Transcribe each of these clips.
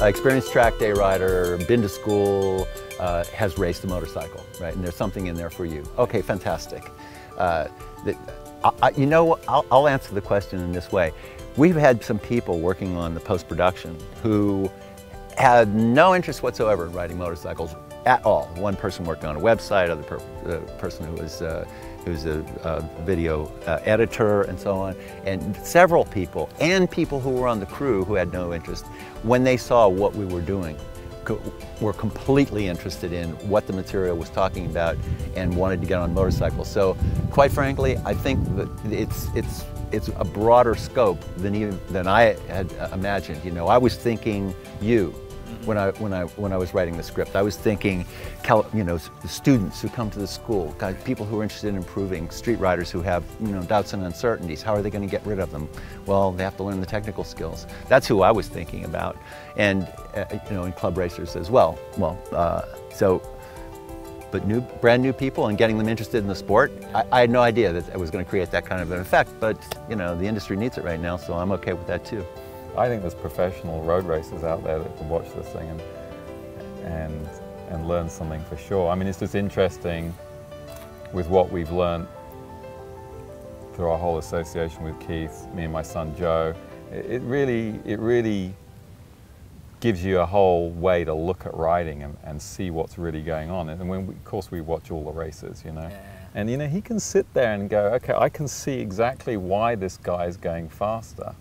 experienced track day rider, been to school, has raced a motorcycle, right? And there's something in there for you. Okay, fantastic. You know, I'll answer the question in this way. We've had some people working on the post-production who had no interest whatsoever in riding motorcycles at all. One person working on a website, other person who's a video editor and so on, and several people, and people who were on the crew who had no interest, when they saw what we were doing, were completely interested in what the material was talking about and wanted to get on motorcycles. So quite frankly, I think that it's a broader scope than I had imagined. You know, I was thinking when I was writing the script. I was thinking, you know, students who come to the school, people who are interested in improving, street riders who have, you know, doubts and uncertainties. How are they going to get rid of them? Well, they have to learn the technical skills. That's who I was thinking about, and you know, in club racers as well. But brand new people and getting them interested in the sport, I had no idea that I was going to create that kind of an effect. But you know, the industry needs it right now, so I'm okay with that too. I think there's professional road racers out there that can watch this thing and learn something for sure. I mean, it's just interesting with what we've learned through our whole association with Keith, me and my son Joe. It really gives you a whole way to look at riding and see what's really going on. And of course we watch all the races, you know. Yeah. And you know, he can sit there and go, okay, I can see exactly why this guy is going faster,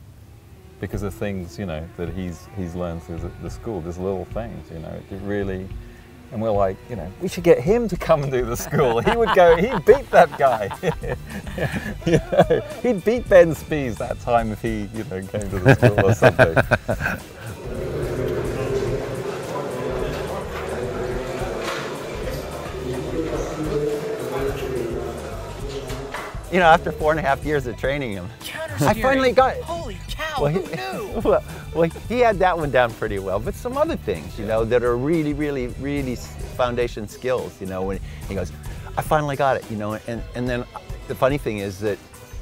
because of things, you know, that he's learned through the school, just little things, you know, it really, and we're like, you know, we should get him to come and do the school. He would go, he'd beat that guy. You know, he'd beat Ben Spies that time if he, you know, came to the school or something. You know, after 4.5 years of training him, I finally got it. Holy cow, who knew? Well, he had that one down pretty well, but some other things, you know, that are really foundation skills, you know, when he goes, I finally got it, you know, and then the funny thing is that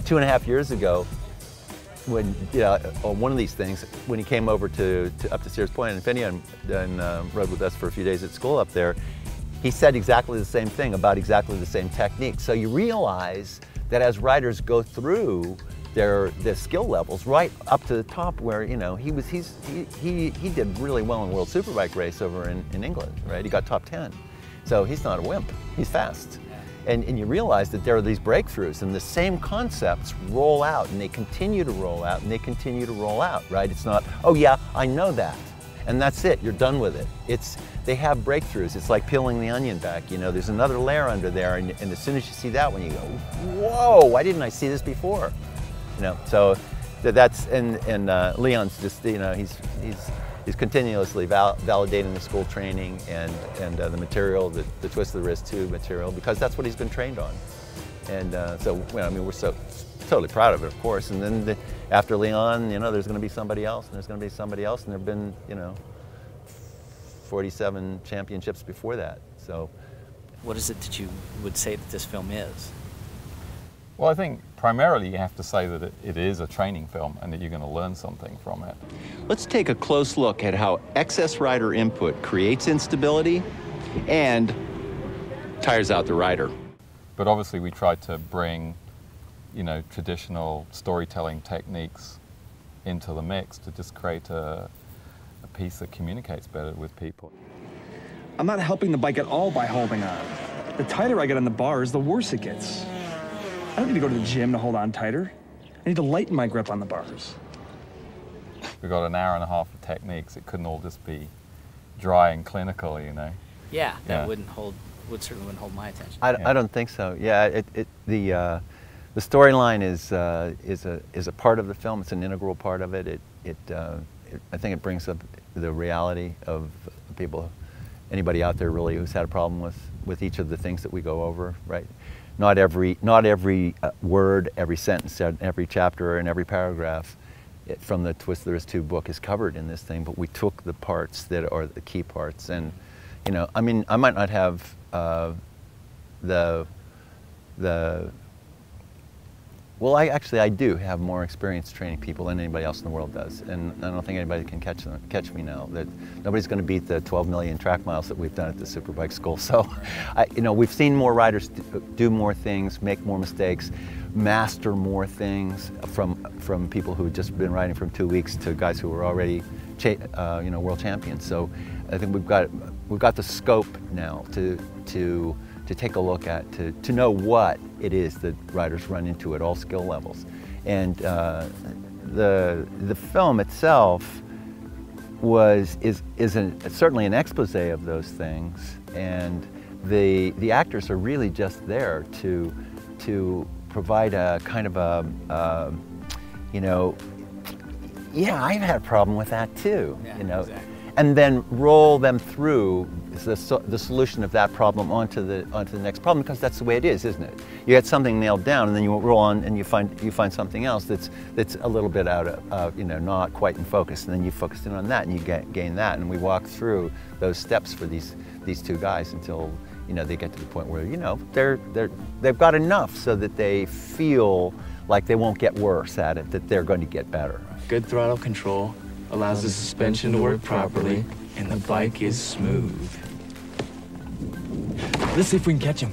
2.5 years ago, when, you know, on one of these things, when he came over up to Sears Point and Infineon and rode with us for a few days at school up there, he said exactly the same thing about exactly the same technique. So you realize that as riders go through their skill levels right up to the top, where, you know, he did really well in World Superbike race over in England, right? He got top 10. So he's not a wimp, he's fast. And you realize that there are these breakthroughs and the same concepts roll out, and they continue to roll out, and they continue to roll out, right? It's not, oh yeah, I know that, and that's it, you're done with it. They have breakthroughs. It's like peeling the onion back, you know, there's another layer under there, and as soon as you see that one, you go, whoa, why didn't I see this before? You know, so that's, and Leon's just, you know, he's continuously validating the school training and the material, the twist of the wrist tube material, because that's what he's been trained on. And so, well, I mean, we're so totally proud of it, of course. And then after Leon, you know, there's going to be somebody else, and there's going to be somebody else, and there've been, you know, 47 championships before that. So, what is it that you would say that this film is? Well, I think primarily you have to say that it is a training film and that you're going to learn something from it. Let's take a close look at how excess rider input creates instability and tires out the rider. But obviously we tried to bring, you know, traditional storytelling techniques into the mix to just create a piece that communicates better with people. I'm not helping the bike at all by holding on. The tighter I get on the bars, the worse it gets. I don't need to go to the gym to hold on tighter. I need to lighten my grip on the bars. We got an hour and a half of techniques. It couldn't all just be dry and clinical, you know. Yeah, that certainly wouldn't hold my attention. I don't think so. Yeah, the storyline is a part of the film. It's an integral part of it. I think it brings up the reality of people, anybody out there really who's had a problem with each of the things that we go over, right? Not every word, every sentence, every chapter, and every paragraph from the Twist the Wrist 2 book is covered in this thing, but we took the parts that are the key parts. And, you know, I mean, I might not have the Well, I do have more experience training people than anybody else in the world does, and I don't think anybody can catch me now. That nobody's going to beat the 12 million track miles that we've done at the Superbike School. So, we've seen more riders do more things, make more mistakes, master more things from people who've just been riding for 2 weeks to guys who are already, world champions. So, I think we've got the scope now to take a look at, to know what it is that riders run into at all skill levels. And the film itself is certainly an expose of those things, and the actors are really just there to provide a kind of a, yeah, I've had a problem with that too, Exactly. And then roll them through the solution of that problem onto the next problem, because that's the way it is, isn't it? You get something nailed down, and then you roll on, and you find something else that's a little bit out of not quite in focus, and then you focus in on that, and you gain that, and we walk through those steps for these two guys until they get to the point where they've got enough so that they feel like they won't get worse at it, that they're going to get better. Good throttle control allows the suspension to work properly, and the bike is smooth. Let's see if we can catch him.